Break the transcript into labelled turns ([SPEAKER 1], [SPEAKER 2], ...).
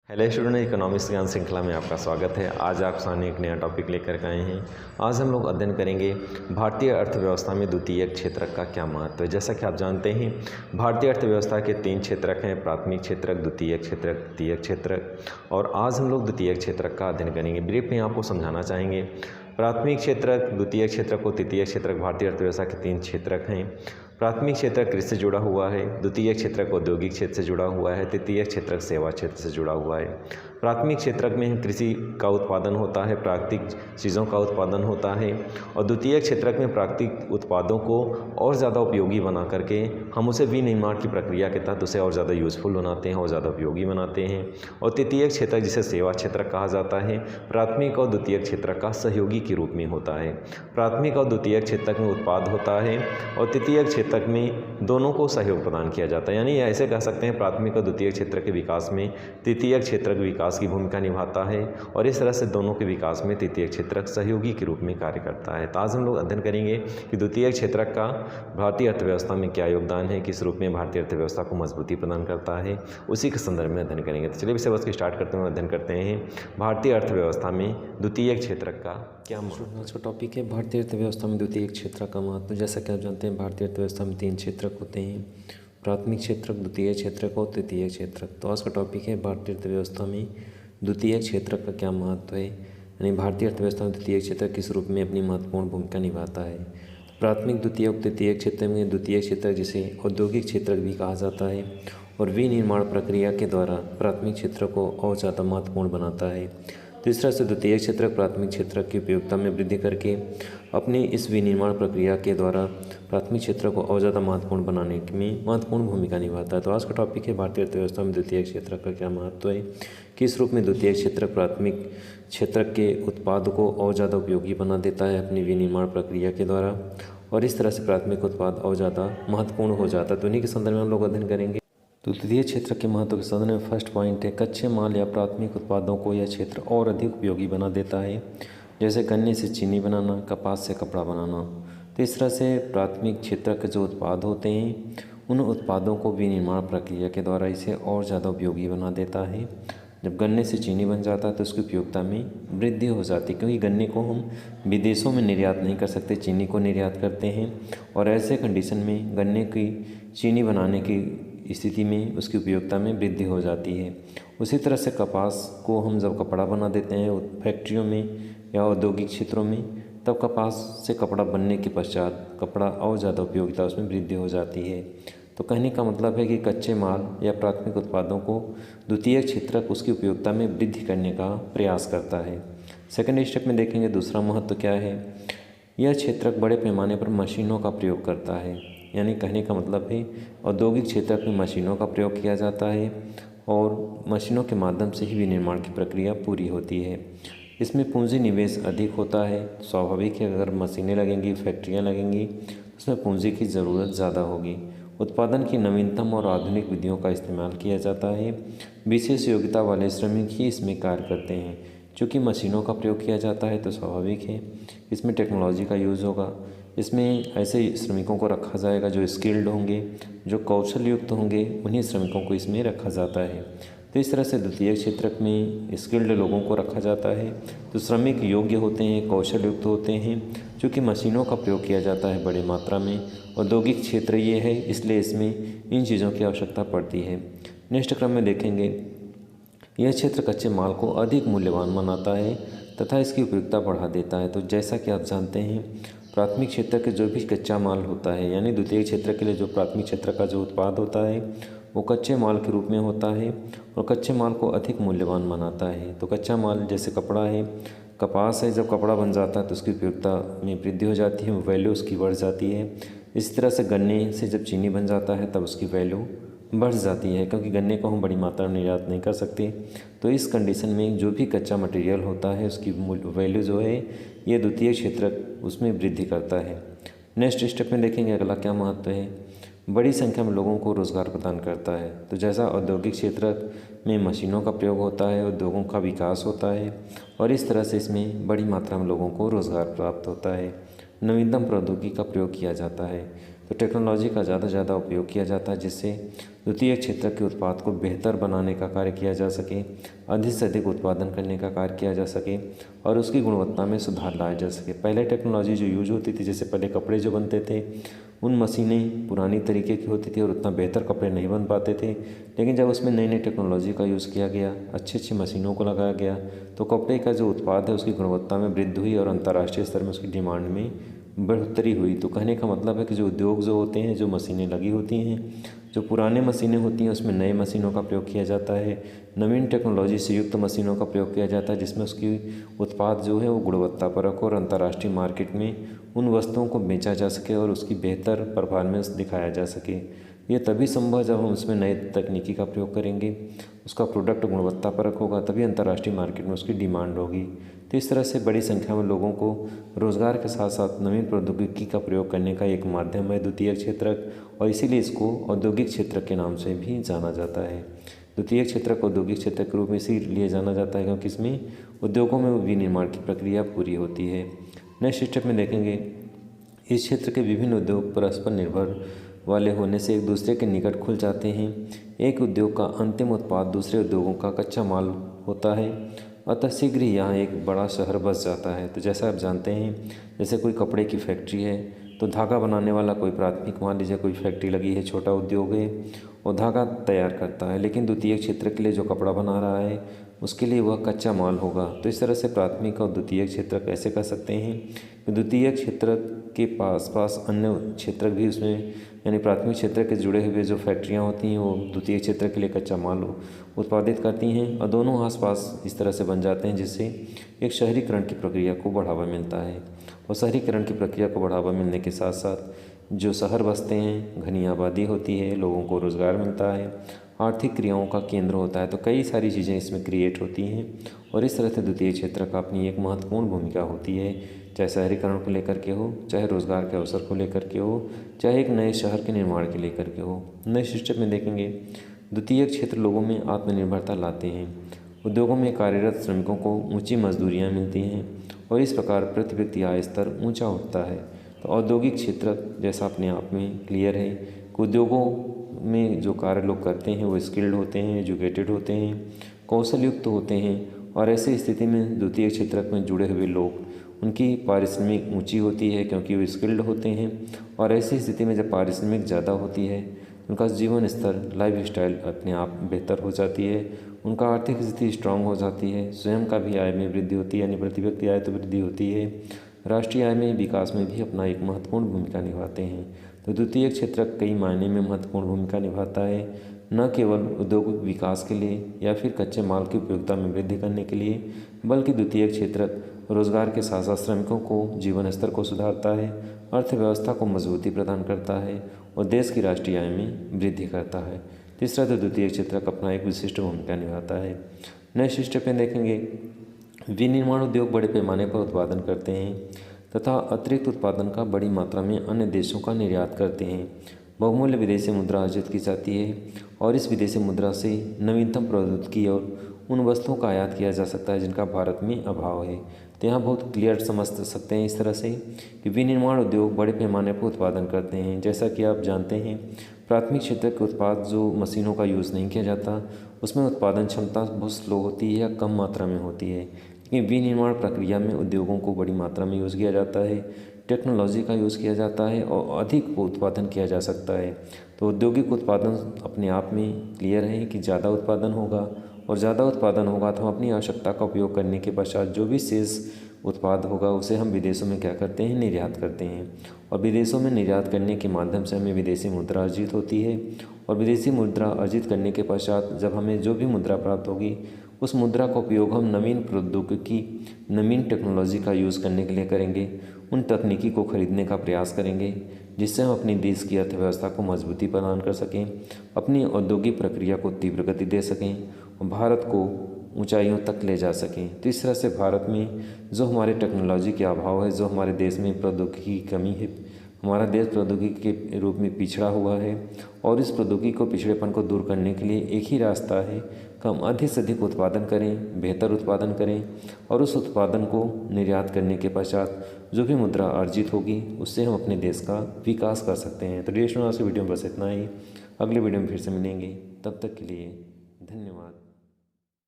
[SPEAKER 1] Hello student, economics ज्ञान श्रृंखला में आपका स्वागत है। आज आप सामने एक नया टॉपिक लेकर के आए हैं। आज हम लोग अध्ययन करेंगे भारतीय अर्थव्यवस्था में द्वितीयक क्षेत्रक का क्या महत्व है। जैसा कि आप जानते हैं, भारतीय अर्थव्यवस्था के 3 क्षेत्रक हैं: प्राथमिक क्षेत्रक, द्वितीयक क्षेत्रक, तृतीयक क्षेत्रक। और आज हम लोग द्वितीयक क्षेत्रक का अध्ययन करेंगे। ब्रीफ में आपको समझाना चाहेंगे प्राथमिक क्षेत्रक, द्वितीयक क्षेत्रक और तृतीयक क्षेत्रक भारतीय अर्थव्यवस्था के 3 क्षेत्रक हैं। प्राथमिक क्षेत्र कृषि से जुड़ा हुआ है, द्वितीयक क्षेत्रक औद्योगिक क्षेत्र से जुड़ा हुआ है, तृतीयक क्षेत्रक सेवा क्षेत्र से जुड़ा हुआ है। प्राथमिक क्षेत्रक में कृषि का उत्पादन होता है, प्राकृतिक चीज़ों का उत्पादन होता है। और द्वितीयक क्षेत्रक में प्राकृतिक उत्पादों को और ज़्यादा उपयोगी बना करके हम उसे विनिर्माण की प्रक्रिया के तहत उसे और ज़्यादा यूज़फुल बनाते हैं और ज़्यादा उपयोगी बनाते हैं। और तृतीयक क्षेत्रक, जिसे सेवा क्षेत्रक कहा जाता है, प्राथमिक और द्वितीयक क्षेत्रक का सहयोगी के रूप में होता है। प्राथमिक और द्वितीयक क्षेत्रक में उत्पाद होता है और तृतीयक क्षेत्रक में दोनों को सहयोग प्रदान किया जाता है। यानी ऐसे कह सकते हैं, प्राथमिक और द्वितीयक क्षेत्र के विकास में तृतीयक क्षेत्रक विकास की भूमिका निभाता है और इस तरह से दोनों के विकास में तृतीयक क्षेत्रक सहयोगी के रूप में कार्य करता है। तो आज हम लोग अध्ययन करेंगे कि द्वितीयक क्षेत्रक का भारतीय अर्थव्यवस्था में क्या योगदान है, किस रूप में भारतीय अर्थव्यवस्था को मजबूती प्रदान करता है, उसी के संदर्भ में अध्ययन करेंगे। तो चलिए विषय वस्तु स्टार्ट करते हैं। अध्ययन करते हैं भारतीय अर्थव्यवस्था में द्वितीयक क्षेत्रक का क्या महत्व।
[SPEAKER 2] आज का टॉपिक है भारतीय अर्थव्यवस्था में द्वितीयक क्षेत्रक का महत्व। जैसा कि आप जानते हैं, भारतीय अर्थव्यवस्था में 3 क्षेत्रक होते हैं: प्राथमिक क्षेत्रक, द्वितीयक क्षेत्रक और तृतीयक क्षेत्रक। तो आज का टॉपिक है भारतीय अर्थव्यवस्था में द्वितीयक क्षेत्रक का क्या महत्व है, यानी भारतीय अर्थव्यवस्था में द्वितीयक क्षेत्रक किस रूप में अपनी महत्वपूर्ण भूमिका निभाता है। प्राथमिक, द्वितीयक और तृतीयक क्षेत्र में द्वितीयक क्षेत्रक, जिसे औद्योगिक क्षेत्रक भी कहा जाता है, और विनिर्माण प्रक्रिया के द्वारा प्राथमिक क्षेत्र को और ज़्यादा महत्वपूर्ण बनाता है। तो इस तरह से द्वितीयक क्षेत्रक प्राथमिक क्षेत्रक की उपयोगिता में वृद्धि करके अपनी इस विनिर्माण प्रक्रिया के द्वारा प्राथमिक क्षेत्र को और ज़्यादा महत्वपूर्ण बनाने में महत्वपूर्ण भूमिका निभाता है। तो आज का टॉपिक है भारतीय अर्थव्यवस्था में द्वितीयक क्षेत्रक का क्या महत्व है, किस रूप में द्वितीयक क्षेत्रक प्राथमिक क्षेत्रक के उत्पाद को और ज़्यादा उपयोगी बना देता है अपनी विनिर्माण प्रक्रिया के द्वारा, और इस तरह से प्राथमिक उत्पाद और ज़्यादा महत्वपूर्ण हो जाता है। तो उन्हीं के संदर्भ में हम लोग अध्ययन करेंगे। तो द्वितीय क्षेत्र के महत्व के संदर्भ में फर्स्ट पॉइंट है, कच्चे माल या प्राथमिक उत्पादों को यह क्षेत्र और अधिक उपयोगी बना देता है। जैसे गन्ने से चीनी बनाना, कपास से कपड़ा बनाना। तो इस तरह से प्राथमिक क्षेत्र के जो उत्पाद होते हैं, उन उत्पादों को विनिर्माण प्रक्रिया के द्वारा इसे और ज़्यादा उपयोगी बना देता है। जब गन्ने से चीनी बन जाता है तो उसकी उपयोगिता में वृद्धि हो जाती है, क्योंकि गन्ने को हम विदेशों में निर्यात नहीं कर सकते, चीनी को निर्यात करते हैं। और ऐसे कंडीशन में गन्ने की चीनी बनाने की स्थिति में उसकी उपयोगिता में वृद्धि हो जाती है। उसी तरह से कपास को हम जब कपड़ा बना देते हैं फैक्ट्रियों में या औद्योगिक क्षेत्रों में, तब कपास से कपड़ा बनने के पश्चात कपड़ा और ज़्यादा उपयोगिता उसमें वृद्धि हो जाती है। तो कहने का मतलब है कि कच्चे माल या प्राथमिक उत्पादों को द्वितीयक क्षेत्रक उसकी उपयोगिता में वृद्धि करने का प्रयास करता है। सेकेंड स्टेप में देखेंगे दूसरा महत्व क्या है। यह क्षेत्रक बड़े पैमाने पर मशीनों का प्रयोग करता है, यानी कहने का मतलब है औद्योगिक क्षेत्रक में मशीनों का प्रयोग किया जाता है और मशीनों के माध्यम से ही विनिर्माण की प्रक्रिया पूरी होती है। इसमें पूंजी निवेश अधिक होता है। स्वाभाविक है, अगर मशीनें लगेंगी, फैक्ट्रियाँ लगेंगी, उसमें पूंजी की ज़रूरत ज़्यादा होगी। उत्पादन की नवीनतम और आधुनिक विधियों का इस्तेमाल किया जाता है। विशेष योग्यता वाले श्रमिक ही इसमें कार्य करते हैं। चूँकि मशीनों का प्रयोग किया जाता है तो स्वाभाविक है इसमें टेक्नोलॉजी का यूज़ होगा। इसमें ऐसे श्रमिकों को रखा जाएगा जो स्किल्ड होंगे, जो कौशल युक्त होंगे, उन्हीं श्रमिकों को इसमें रखा जाता है। तो इस तरह से द्वितीयक क्षेत्रक में स्किल्ड लोगों को रखा जाता है। तो श्रमिक योग्य होते हैं, कौशल युक्त होते हैं। चूँकि मशीनों का प्रयोग किया जाता है बड़ी मात्रा में, औद्योगिक क्षेत्र ये है, इसलिए इसमें इन चीज़ों की आवश्यकता पड़ती है। नेक्स्ट क्रम में देखेंगे, यह क्षेत्र कच्चे माल को अधिक मूल्यवान बनाता है तथा इसकी उपयोगिता बढ़ा देता है। तो जैसा कि आप जानते हैं, प्राथमिक क्षेत्र के जो भी कच्चा माल होता है, यानी द्वितीय क्षेत्र के लिए जो प्राथमिक क्षेत्र का जो उत्पाद होता है वो कच्चे माल के रूप में होता है और कच्चे माल को अधिक मूल्यवान बनाता है। तो कच्चा माल जैसे कपड़ा है, कपास है, जब कपड़ा बन जाता है तो उसकी उपयोगिता में वृद्धि हो जाती है, वैल्यू उसकी बढ़ जाती है। इसी तरह से गन्ने से जब चीनी बन जाता है तब उसकी वैल्यू बढ़ जाती है, क्योंकि गन्ने को हम बड़ी मात्रा में निर्यात नहीं कर सकते। तो इस कंडीशन में जो भी कच्चा मटेरियल होता है उसकी वैल्यू जो है ये द्वितीय क्षेत्र उसमें वृद्धि करता है। नेक्स्ट स्टेप में देखेंगे अगला क्या महत्व है। बड़ी संख्या में लोगों को रोज़गार प्रदान करता है। तो जैसा औद्योगिक क्षेत्र में मशीनों का प्रयोग होता है, उद्योगों का विकास होता है और इस तरह से इसमें बड़ी मात्रा में लोगों को रोज़गार प्राप्त होता है। नवीनतम प्रौद्योगिकी का प्रयोग किया जाता है, तो टेक्नोलॉजी का ज़्यादा से ज़्यादा उपयोग किया जाता है, जिससे द्वितीयक क्षेत्र के उत्पाद को बेहतर बनाने का कार्य किया जा सके, अधिक से अधिक उत्पादन करने का कार्य किया जा सके और उसकी गुणवत्ता में सुधार लाया जा सके। पहले टेक्नोलॉजी जो यूज होती थी, जैसे पहले कपड़े जो बनते थे उन मशीनें पुरानी तरीके की होती थी और उतना बेहतर कपड़े नहीं बन पाते थे, लेकिन जब उसमें नई नई टेक्नोलॉजी का यूज़ किया गया, अच्छी अच्छी मशीनों को लगाया गया, तो कपड़े का जो उत्पाद है उसकी गुणवत्ता में वृद्धि हुई और अंतर्राष्ट्रीय स्तर में उसकी डिमांड में बढ़ोतरी हुई। तो कहने का मतलब है कि जो उद्योग जो होते हैं, जो मशीनें लगी होती हैं, जो पुराने मशीनें होती हैं उसमें नए मशीनों का प्रयोग किया जाता है, नवीन टेक्नोलॉजी से युक्त मशीनों का प्रयोग किया जाता है, जिसमें उसकी उत्पाद जो है वो गुणवत्तापरक और अंतर्राष्ट्रीय मार्केट में उन वस्तुओं को बेचा जा सके और उसकी बेहतर परफॉर्मेंस दिखाया जा सके। ये तभी संभव जब हम उसमें नए तकनीकी का प्रयोग करेंगे, उसका प्रोडक्ट गुणवत्तापरक होगा, तभी अंतर्राष्ट्रीय मार्केट में उसकी डिमांड होगी। तो इस तरह से बड़ी संख्या में लोगों को रोज़गार के साथ साथ नवीन प्रौद्योगिकी का प्रयोग करने का एक माध्यम है द्वितीयक क्षेत्रक, और इसीलिए इसको औद्योगिक क्षेत्र के नाम से भी जाना जाता है। द्वितीयक क्षेत्र को औद्योगिक क्षेत्र के रूप में इसीलिए जाना जाता है क्योंकि इसमें उद्योगों में विनिर्माण की प्रक्रिया पूरी होती है। नेक्स्ट स्टेप में देखेंगे, इस क्षेत्र के विभिन्न उद्योग परस्पर निर्भर वाले होने से एक दूसरे के निकट खुल जाते हैं। एक उद्योग का अंतिम उत्पाद दूसरे उद्योगों का कच्चा माल होता है, अतः शीघ्र ही यहाँ एक बड़ा शहर बस जाता है। तो जैसा आप जानते हैं, जैसे कोई कपड़े की फैक्ट्री है तो धागा बनाने वाला कोई प्राथमिक, मान लीजिए कोई फैक्ट्री लगी है, छोटा उद्योग है, और धागा तैयार करता है, लेकिन द्वितीय क्षेत्र के लिए जो कपड़ा बना रहा है उसके लिए वह कच्चा माल होगा। तो इस तरह से प्राथमिक और द्वितीय क्षेत्र कैसे कर सकते हैं कि द्वितीय क्षेत्र के पास पास अन्य क्षेत्र भी उसमें, यानी प्राथमिक क्षेत्र के जुड़े हुए जो फैक्ट्रियां होती हैं वो द्वितीय क्षेत्र के लिए कच्चा माल उत्पादित करती हैं और दोनों आसपास इस तरह से बन जाते हैं जिससे एक शहरीकरण की प्रक्रिया को बढ़ावा मिलता है। और शहरीकरण की प्रक्रिया को बढ़ावा मिलने के साथ साथ जो शहर बसते हैं, घनी आबादी होती है, लोगों को रोज़गार मिलता है, आर्थिक क्रियाओं का केंद्र होता है, तो कई सारी चीज़ें इसमें क्रिएट होती हैं और इस तरह से द्वितीय क्षेत्र का अपनी एक महत्वपूर्ण भूमिका होती है, चाहे शहरीकरण को लेकर के हो, चाहे रोज़गार के अवसर को लेकर के हो, चाहे एक नए शहर के निर्माण के लेकर के हो। नेक्स्ट स्टेप में देखेंगे, द्वितीय क्षेत्र लोगों में आत्मनिर्भरता लाते हैं। उद्योगों में कार्यरत श्रमिकों को ऊंची मजदूरियां मिलती हैं और इस प्रकार प्रति व्यक्ति आय स्तर ऊंचा उठता है। तो औद्योगिक क्षेत्र जैसा अपने आप में क्लियर है कि उद्योगों में जो कार्य लोग करते हैं वो स्किल्ड होते हैं, एजुकेटेड होते हैं, कौशल युक्त होते हैं और ऐसी स्थिति में द्वितीय क्षेत्र में जुड़े हुए लोग, उनकी पारिश्रमिक ऊंची होती है क्योंकि वो स्किल्ड होते हैं और ऐसी स्थिति में जब पारिश्रमिक ज़्यादा होती है उनका जीवन स्तर, लाइफ स्टाइल अपने आप बेहतर हो जाती है, उनका आर्थिक स्थिति स्ट्रांग हो जाती है, स्वयं का भी आय में वृद्धि होती है, यानी प्रति व्यक्ति आय तो वृद्धि होती है, राष्ट्रीय आय में विकास में भी अपना एक महत्वपूर्ण भूमिका निभाते हैं। तो द्वितीय क्षेत्र कई मायने में महत्वपूर्ण भूमिका निभाता है, न केवल उद्योग विकास के लिए या फिर कच्चे माल की उपयोगिता में वृद्धि करने के लिए, बल्कि द्वितीय क्षेत्र रोजगार के साथ साथ श्रमिकों को जीवन स्तर को सुधारता है, अर्थव्यवस्था को मजबूती प्रदान करता है और देश की राष्ट्रीय आय में वृद्धि करता है। तीसरा, तो द्वितीय क्षेत्र का अपना एक विशिष्ट भूमिका निभाता है। नेक्स्ट स्टेप में देखेंगे, विनिर्माण उद्योग बड़े पैमाने पर उत्पादन करते हैं तथा अतिरिक्त उत्पादन का बड़ी मात्रा में अन्य देशों का निर्यात करते हैं। बहुमूल्य विदेशी मुद्रा अर्जित की जाती है और इस विदेशी मुद्रा से नवीनतम प्रौद्योगिकी और उन वस्तुओं का आयात किया जा सकता है जिनका भारत में अभाव है। तो यहाँ बहुत क्लियर समझ सकते हैं इस तरह से कि विनिर्माण उद्योग बड़े पैमाने पर उत्पादन करते हैं। जैसा कि आप जानते हैं, प्राथमिक क्षेत्र के उत्पाद जो मशीनों का यूज़ नहीं किया जाता उसमें उत्पादन क्षमता बहुत स्लो होती है या कम मात्रा में होती है, लेकिन विनिर्माण प्रक्रिया में उद्योगों को बड़ी मात्रा में यूज़ किया जाता है, टेक्नोलॉजी का यूज़ किया जाता है और अधिक उत्पादन किया जा सकता है। तो औद्योगिक उत्पादन अपने आप में क्लियर है कि ज़्यादा उत्पादन होगा और ज़्यादा उत्पादन होगा तो हम अपनी आवश्यकता का उपयोग करने के पश्चात जो भी शेष उत्पाद होगा उसे हम विदेशों में क्या करते हैं, निर्यात करते हैं और विदेशों में निर्यात करने के माध्यम से हमें विदेशी मुद्रा अर्जित होती है और विदेशी मुद्रा अर्जित करने के पश्चात जब हमें जो भी मुद्रा प्राप्त होगी उस मुद्रा का उपयोग हम नवीन प्रौद्योगिकी, नवीन टेक्नोलॉजी का यूज़ करने के लिए करेंगे, उन तकनीकी को खरीदने का प्रयास करेंगे जिससे हम अपनी देश की अर्थव्यवस्था को मजबूती प्रदान कर सकें, अपनी औद्योगिक प्रक्रिया को तीव्र गति दे सकें और भारत को ऊंचाइयों तक ले जा सकें। तो इस तरह से भारत में जो हमारे टेक्नोलॉजी के अभाव है, जो हमारे देश में प्रौद्योगिकी की कमी है, हमारा देश प्रौद्योगिकी के रूप में पिछड़ा हुआ है और इस प्रौद्योगिकी को पिछड़ेपन को दूर करने के लिए एक ही रास्ता है कि हम अधिक से अधिक उत्पादन करें, बेहतर उत्पादन करें और उस उत्पादन को निर्यात करने के पश्चात जो भी मुद्रा अर्जित होगी उससे हम अपने देश का विकास कर सकते हैं। तो डियर स्टूडेंट्स, आज की वीडियो में बस इतना ही। अगले वीडियो में फिर से मिलेंगे, तब तक के लिए धन्यवाद।